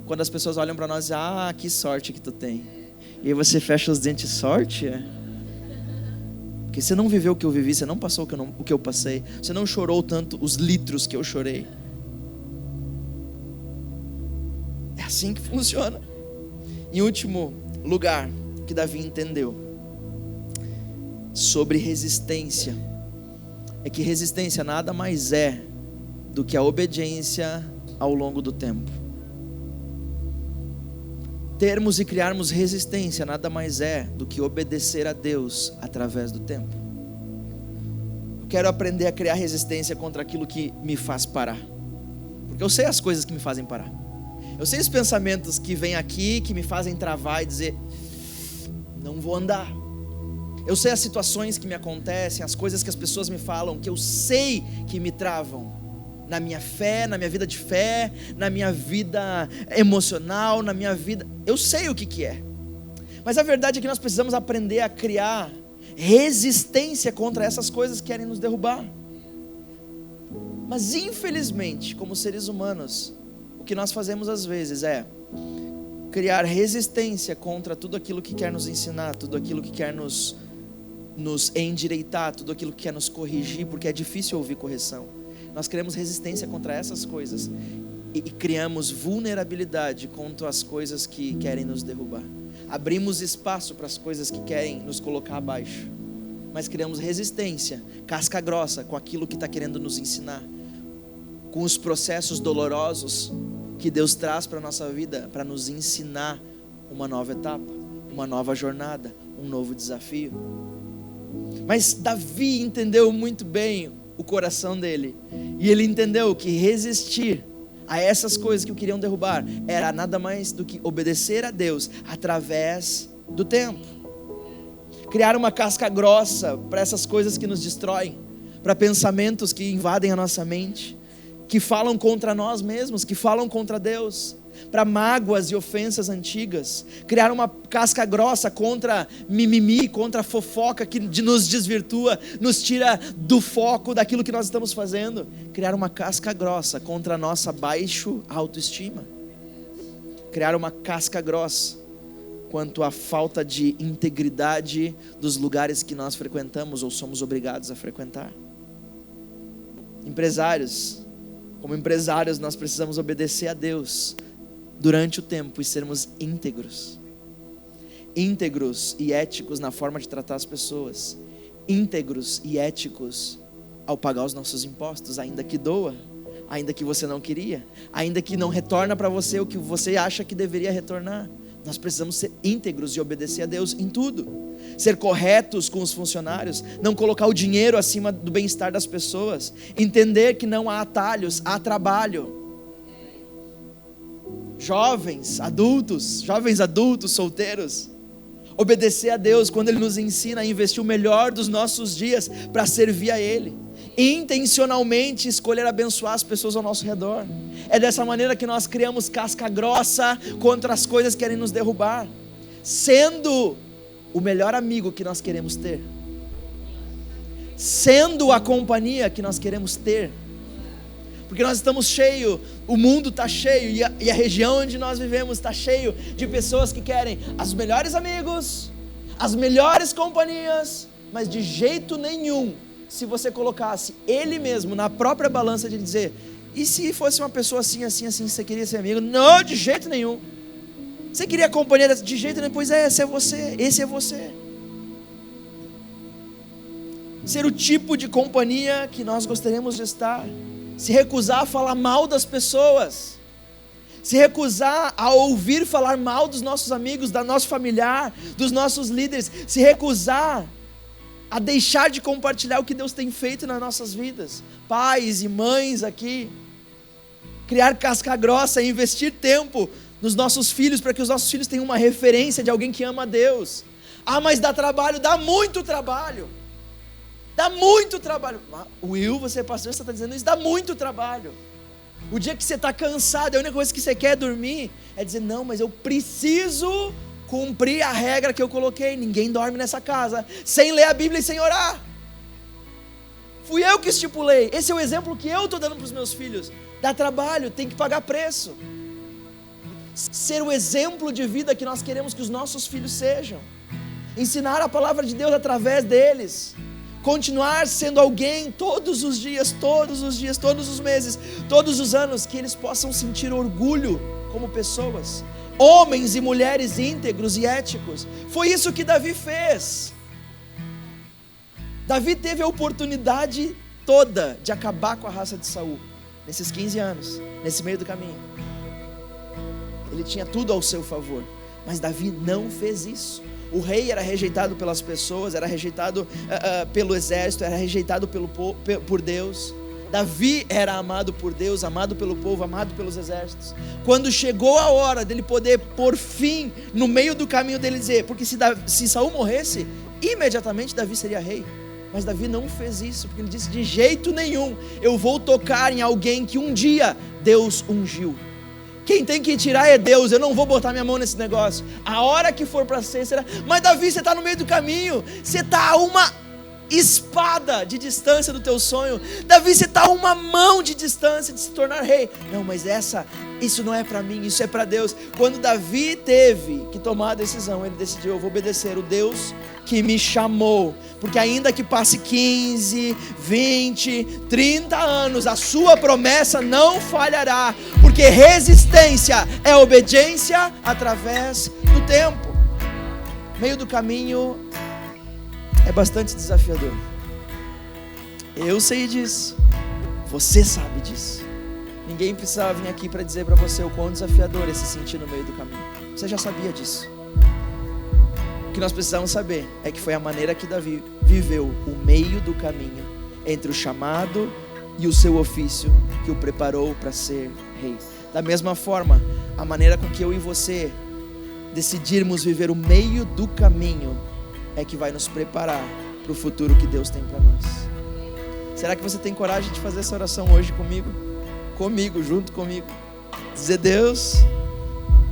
Quando as pessoas olham para nós e dizem, que sorte que tu tem. E aí você fecha os dentes, sorte? Porque você não viveu o que eu vivi, você não passou o que eu passei, você não chorou tanto os litros que eu chorei. É assim que funciona. Em último lugar, que Davi entendeu sobre resistência, é que resistência nada mais é do que a obediência ao longo do tempo. Termos e criarmos resistência nada mais é do que obedecer a Deus através do tempo. Eu quero aprender a criar resistência contra aquilo que me faz parar, porque eu sei as coisas que me fazem parar. Eu sei os pensamentos que vêm aqui, que me fazem travar e dizer, não vou andar. Eu sei as situações que me acontecem, as coisas que as pessoas me falam, que eu sei que me travam. Na minha fé, na minha vida de fé, na minha vida emocional, na minha vida. Eu sei o que é. Mas a verdade é que nós precisamos aprender a criar resistência contra essas coisas que querem nos derrubar. Mas infelizmente, como seres humanos, o que nós fazemos às vezes é criar resistência contra tudo aquilo que quer nos ensinar, tudo aquilo que quer nos endireitar, tudo aquilo que quer nos corrigir, porque é difícil ouvir correção. Nós criamos resistência contra essas coisas e criamos vulnerabilidade contra as coisas que querem nos derrubar. Abrimos espaço para as coisas que querem nos colocar abaixo, mas criamos resistência, casca grossa com aquilo que está querendo nos ensinar, com os processos dolorosos que Deus traz para a nossa vida, para nos ensinar uma nova etapa, uma nova jornada, um novo desafio. Mas Davi entendeu muito bem o coração dele, e ele entendeu que resistir a essas coisas que o queriam derrubar era nada mais do que obedecer a Deus através do tempo. Criar uma casca grossa para essas coisas que nos destroem, para pensamentos que invadem a nossa mente, que falam contra nós mesmos, que falam contra Deus, para mágoas e ofensas antigas. Criar uma casca grossa contra mimimi, contra fofoca que nos desvirtua, nos tira do foco daquilo que nós estamos fazendo. Criar uma casca grossa contra a nossa baixa autoestima. Criar uma casca grossa quanto à falta de integridade dos lugares que nós frequentamos ou somos obrigados a frequentar. Empresários, como empresários, nós precisamos obedecer a Deus durante o tempo e sermos íntegros e éticos na forma de tratar as pessoas, íntegros e éticos ao pagar os nossos impostos, ainda que doa, ainda que você não queria, ainda que não retorna para você o que você acha que deveria retornar. Nós precisamos ser íntegros e obedecer a Deus em tudo, ser corretos com os funcionários, não colocar o dinheiro acima do bem-estar das pessoas, entender que não há atalhos, há trabalho. Jovens adultos, solteiros, obedecer a Deus quando Ele nos ensina a investir o melhor dos nossos dias para servir a Ele, intencionalmente escolher abençoar as pessoas ao nosso redor. É dessa maneira que nós criamos casca grossa contra as coisas que querem nos derrubar. sendo o melhor amigo que nós queremos ter, sendo a companhia que nós queremos ter, porque nós estamos cheios, o mundo está cheio, e a região onde nós vivemos está cheio de pessoas que querem os melhores amigos, as melhores companhias, mas de jeito nenhum, se você colocasse ele mesmo na própria balança de dizer, e se fosse uma pessoa assim, assim, assim, você queria ser amigo? Não, de jeito nenhum. Você queria a companhia dessa? De jeito nenhum. Pois é, esse é você. Ser o tipo de companhia que nós gostaríamos de estar. Se recusar a falar mal das pessoas. Se recusar a ouvir falar mal dos nossos amigos, da nosso familiar, dos nossos líderes. Se recusar a deixar de compartilhar o que Deus tem feito nas nossas vidas. Pais e mães aqui. Criar casca grossa, investir tempo nos nossos filhos, para que os nossos filhos tenham uma referência de alguém que ama a Deus. Ah, mas dá trabalho, dá muito trabalho. Dá muito trabalho. Will, você é pastor, você está dizendo isso, dá muito trabalho. O dia que você está cansado, a única coisa que você quer é dormir, é dizer, não, mas eu preciso cumprir a regra que eu coloquei. Ninguém dorme nessa casa sem ler a Bíblia e sem orar. Fui eu que estipulei. Esse é o exemplo que eu estou dando para os meus filhos. Dá trabalho, tem que pagar preço. Ser o exemplo de vida que nós queremos que os nossos filhos sejam. Ensinar a palavra de Deus através deles. Continuar sendo alguém todos os dias, todos os meses, todos os anos, que eles possam sentir orgulho como pessoas. Homens e mulheres íntegros e éticos. Foi isso que Davi fez. Davi teve a oportunidade toda de acabar com a raça de Saul. Nesses 15 anos, nesse meio do caminho. Ele tinha tudo ao seu favor. Mas Davi não fez isso. O rei era rejeitado pelas pessoas, era rejeitado pelo exército, era rejeitado por Deus. Davi era amado por Deus, amado pelo povo, amado pelos exércitos. Quando chegou a hora dele poder pôr fim no meio do caminho dele dizer, porque se Saul morresse, imediatamente Davi seria rei. Mas Davi não fez isso, porque ele disse, de jeito nenhum, eu vou tocar em alguém que um dia Deus ungiu. Quem tem que tirar é Deus, eu não vou botar minha mão nesse negócio. A hora que for para ser, será. Mas Davi, você está no meio do caminho, você está a uma espada de distância do teu sonho. Davi, você está a uma mão de distância de se tornar rei. Não, mas isso não é para mim, isso é para Deus. Quando Davi teve que tomar a decisão, ele decidiu, eu vou obedecer o Deus que me chamou, porque ainda que passe 15, 20, 30 anos, a sua promessa não falhará, porque resistência é obediência através do tempo. Meio do caminho é bastante desafiador. Eu sei disso, você sabe disso. Ninguém precisava vir aqui para dizer para você o quão desafiador é se sentir no meio do caminho. Você já sabia disso. O que nós precisamos saber é que foi a maneira que Davi viveu o meio do caminho entre o chamado e o seu ofício que o preparou para ser rei. Da mesma forma, a maneira com que eu e você decidirmos viver o meio do caminho é que vai nos preparar para o futuro que Deus tem para nós. Será que você tem coragem de fazer essa oração hoje comigo? Junto comigo. Dizer, Deus,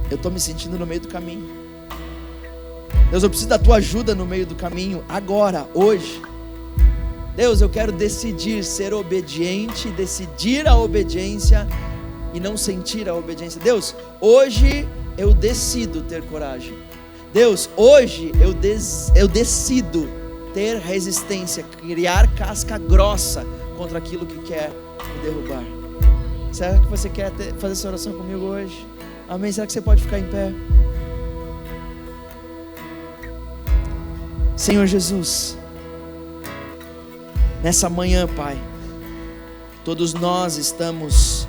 eu estou me sentindo no meio do caminho. Deus, eu preciso da tua ajuda no meio do caminho, agora, hoje. Deus, eu quero decidir ser obediente, decidir a obediência e não sentir a obediência. Deus, hoje eu decido ter coragem. Deus, hoje eu decido ter resistência, criar casca grossa contra aquilo que quer me derrubar. Será que você quer fazer essa oração comigo hoje? Amém? Será que você pode ficar em pé? Senhor Jesus, nessa manhã, Pai, todos nós estamos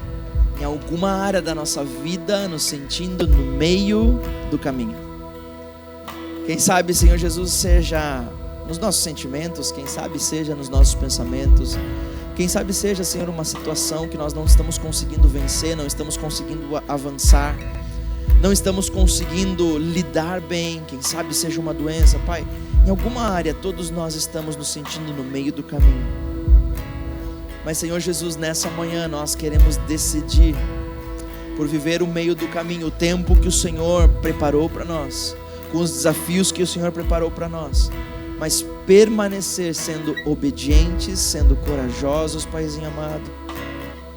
em alguma área da nossa vida nos sentindo no meio do caminho. Quem sabe, Senhor Jesus, seja nos nossos sentimentos, quem sabe seja nos nossos pensamentos, quem sabe seja, Senhor, uma situação que nós não estamos conseguindo vencer, não estamos conseguindo avançar, não estamos conseguindo lidar bem, quem sabe seja uma doença, Pai. Em alguma área todos nós estamos nos sentindo no meio do caminho. Mas, Senhor Jesus, nessa manhã nós queremos decidir por viver o meio do caminho, o tempo que o Senhor preparou para nós, com os desafios que o Senhor preparou para nós, mas permanecer sendo obedientes, sendo corajosos, Paizinho amado,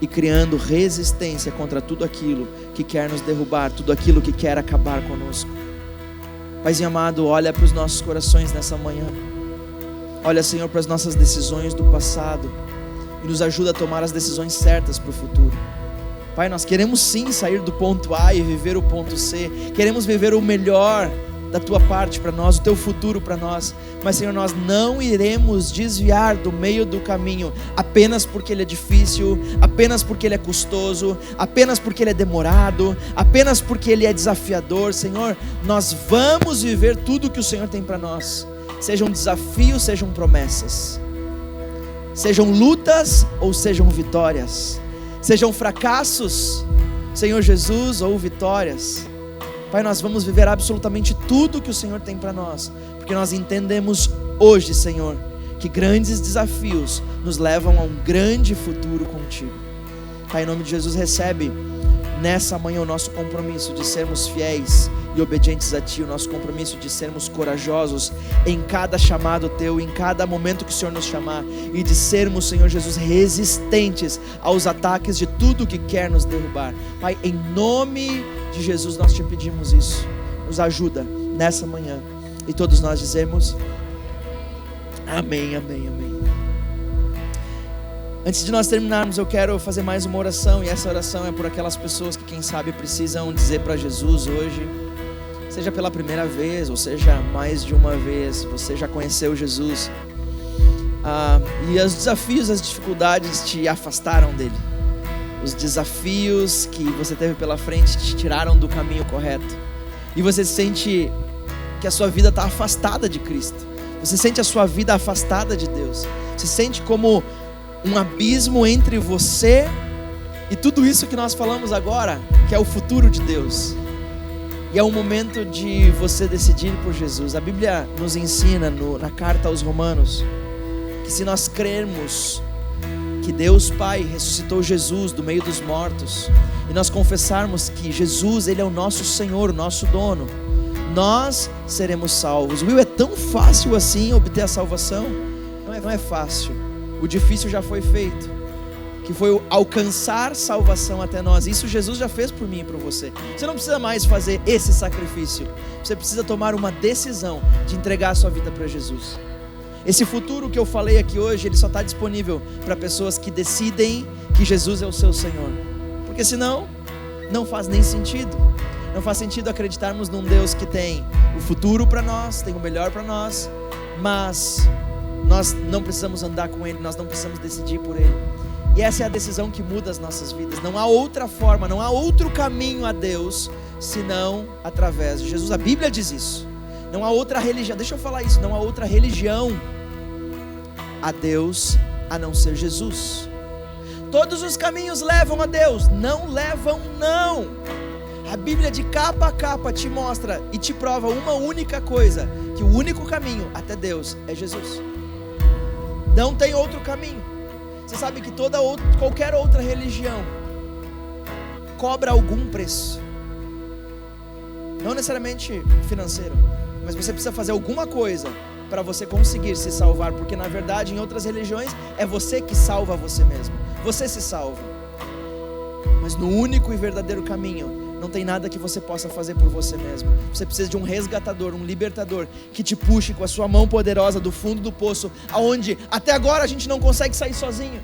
e criando resistência contra tudo aquilo que quer nos derrubar, tudo aquilo que quer acabar conosco. Paizinho amado, olha para os nossos corações nessa manhã. Olha, Senhor, para as nossas decisões do passado e nos ajuda a tomar as decisões certas para o futuro. Pai, nós queremos sim sair do ponto A e viver o ponto C. Queremos viver o melhor da tua parte para nós, o teu futuro para nós. Mas, Senhor, nós não iremos desviar do meio do caminho apenas porque ele é difícil, apenas porque ele é custoso, apenas porque ele é demorado, apenas porque ele é desafiador. Senhor, nós vamos viver tudo que o Senhor tem para nós. Sejam desafios, sejam promessas, sejam lutas ou sejam vitórias, sejam fracassos, Senhor Jesus, ou vitórias. Pai, nós vamos viver absolutamente tudo que o Senhor tem para nós, porque nós entendemos hoje, Senhor, que grandes desafios nos levam a um grande futuro contigo. Pai, em nome de Jesus, recebe nessa manhã o nosso compromisso de sermos fiéis e obedientes a Ti, o nosso compromisso de sermos corajosos em cada chamado Teu, em cada momento que o Senhor nos chamar, e de sermos, Senhor Jesus, resistentes aos ataques de tudo que quer nos derrubar. Pai, em nome de Jesus nós Te pedimos isso, nos ajuda nessa manhã, e todos nós dizemos amém, amém, amém. Antes de nós terminarmos, eu quero fazer mais uma oração, e essa oração é por aquelas pessoas que, quem sabe, precisam dizer para Jesus hoje, seja pela primeira vez, ou seja mais de uma vez, você já conheceu Jesus, e os desafios, as dificuldades te afastaram dele. Os desafios que você teve pela frente te tiraram do caminho correto, e você sente que a sua vida está afastada de Cristo, você sente a sua vida afastada de Deus, você sente como um abismo entre você e tudo isso que nós falamos agora, que é o futuro de Deus. E é um momento de você decidir por Jesus. A Bíblia nos ensina na carta aos Romanos que se nós crermos que Deus Pai ressuscitou Jesus do meio dos mortos, e nós confessarmos que Jesus, Ele é o nosso Senhor, o nosso dono, nós seremos salvos. Will, é tão fácil assim obter a salvação? Não é fácil. O difícil já foi feito, que foi alcançar salvação até nós. Isso Jesus já fez por mim e por você. Você não precisa mais fazer esse sacrifício. Você precisa tomar uma decisão de entregar a sua vida para Jesus. Esse futuro que eu falei aqui hoje, ele só está disponível para pessoas que decidem que Jesus é o seu Senhor. Porque senão, não faz nem sentido. Não faz sentido acreditarmos num Deus que tem o futuro para nós, tem o melhor para nós, mas nós não precisamos andar com Ele, nós não precisamos decidir por Ele. E essa é a decisão que muda as nossas vidas. Não há outra forma, não há outro caminho a Deus, senão através de Jesus. A Bíblia diz isso. Não há outra religião, deixa eu falar isso, não há outra religião a Deus a não ser Jesus. Todos os caminhos levam a Deus, não levam não. A Bíblia de capa a capa te mostra e te prova uma única coisa, que o único caminho até Deus é Jesus. Não tem outro caminho. Você sabe que qualquer outra religião cobra algum preço, não necessariamente financeiro, mas você precisa fazer alguma coisa para você conseguir se salvar, porque na verdade em outras religiões é você que salva você mesmo, você se salva, mas no único e verdadeiro caminho não tem nada que você possa fazer por você mesmo. Você precisa de um resgatador, um libertador, que te puxe com a sua mão poderosa do fundo do poço, aonde até agora a gente não consegue sair sozinho.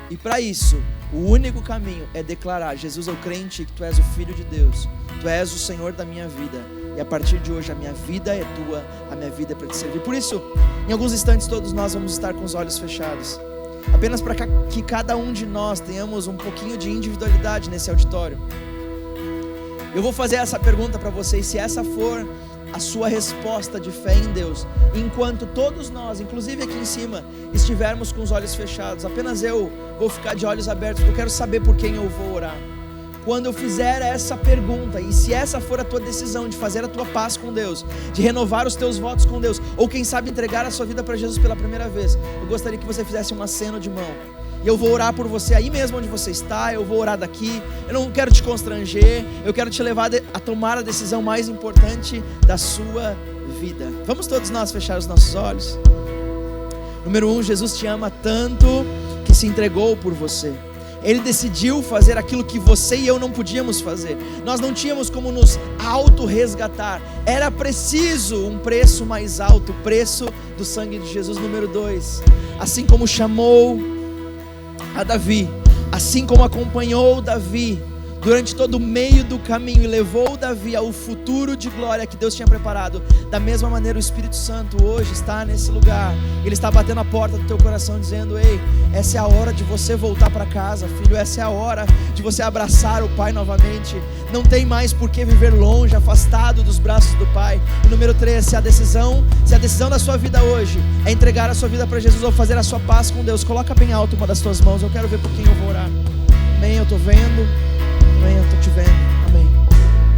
E para isso, o único caminho é declarar: Jesus, eu creio em Ti, que Tu és o Filho de Deus, Tu és o Senhor da minha vida, e a partir de hoje a minha vida é Tua, a minha vida é para Te servir. Por isso, em alguns instantes todos nós vamos estar com os olhos fechados, apenas para que cada um de nós tenhamos um pouquinho de individualidade nesse auditório. Eu vou fazer essa pergunta para vocês, se essa for a sua resposta de fé em Deus, enquanto todos nós, inclusive aqui em cima, estivermos com os olhos fechados, apenas eu vou ficar de olhos abertos, porque eu quero saber por quem eu vou orar. Quando eu fizer essa pergunta, e se essa for a tua decisão de fazer a tua paz com Deus, de renovar os teus votos com Deus, ou quem sabe entregar a sua vida para Jesus pela primeira vez, eu gostaria que você fizesse um aceno de mão. E eu vou orar por você aí mesmo onde você está. Eu vou orar daqui. Eu não quero te constranger. Eu quero te levar a tomar a decisão mais importante da sua vida. Vamos todos nós fechar os nossos olhos? Número 1, Jesus te ama tanto que se entregou por você. Ele decidiu fazer aquilo que você e eu não podíamos fazer. Nós não tínhamos como nos auto-resgatar. Era preciso um preço mais alto, o preço do sangue de Jesus. Número 2, assim como chamou a Davi, assim como acompanhou Davi durante todo o meio do caminho e levou Davi ao futuro de glória que Deus tinha preparado, da mesma maneira o Espírito Santo hoje está nesse lugar. Ele está batendo a porta do teu coração dizendo: ei, essa é a hora de você voltar para casa, filho. Essa é a hora de você abraçar o Pai novamente. Não tem mais por que viver longe, afastado dos braços do Pai. E número 3, se a decisão da sua vida hoje é entregar a sua vida para Jesus ou fazer a sua paz com Deus, coloca bem alto uma das tuas mãos. Eu quero ver por quem eu vou orar. Amém, eu estou vendo. Amém, eu estou te vendo. Amém.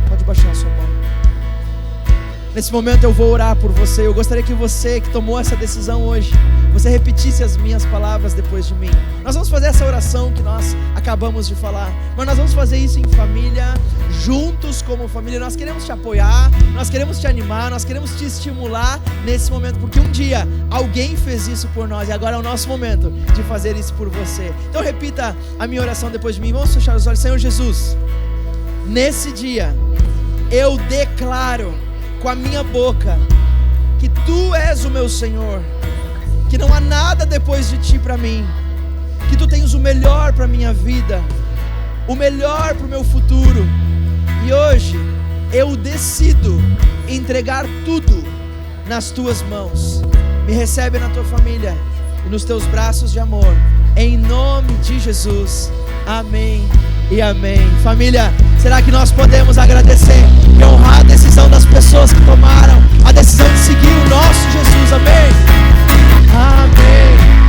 Pode baixar a sua mão. Nesse momento eu vou orar por você. Eu gostaria que você que tomou essa decisão hoje, você repetisse as minhas palavras depois de mim. Nós vamos fazer essa oração que nós acabamos de falar, mas nós vamos fazer isso em família, juntos como família. Nós queremos te apoiar, nós queremos te animar, nós queremos te estimular nesse momento, porque um dia alguém fez isso por nós e agora é o nosso momento de fazer isso por você. Então repita a minha oração depois de mim. Vamos fechar os olhos. Senhor Jesus, nesse dia eu declaro com a minha boca que Tu és o meu Senhor, que não há nada depois de Ti para mim, que Tu tens o melhor para a minha vida, o melhor para o meu futuro. E hoje eu decido entregar tudo nas Tuas mãos. Me recebe na Tua família e nos Teus braços de amor, em nome de Jesus. Amém e amém. Família, será que nós podemos agradecer e honrar a decisão das pessoas que tomaram a decisão de seguir o nosso Jesus? Amém. Amém.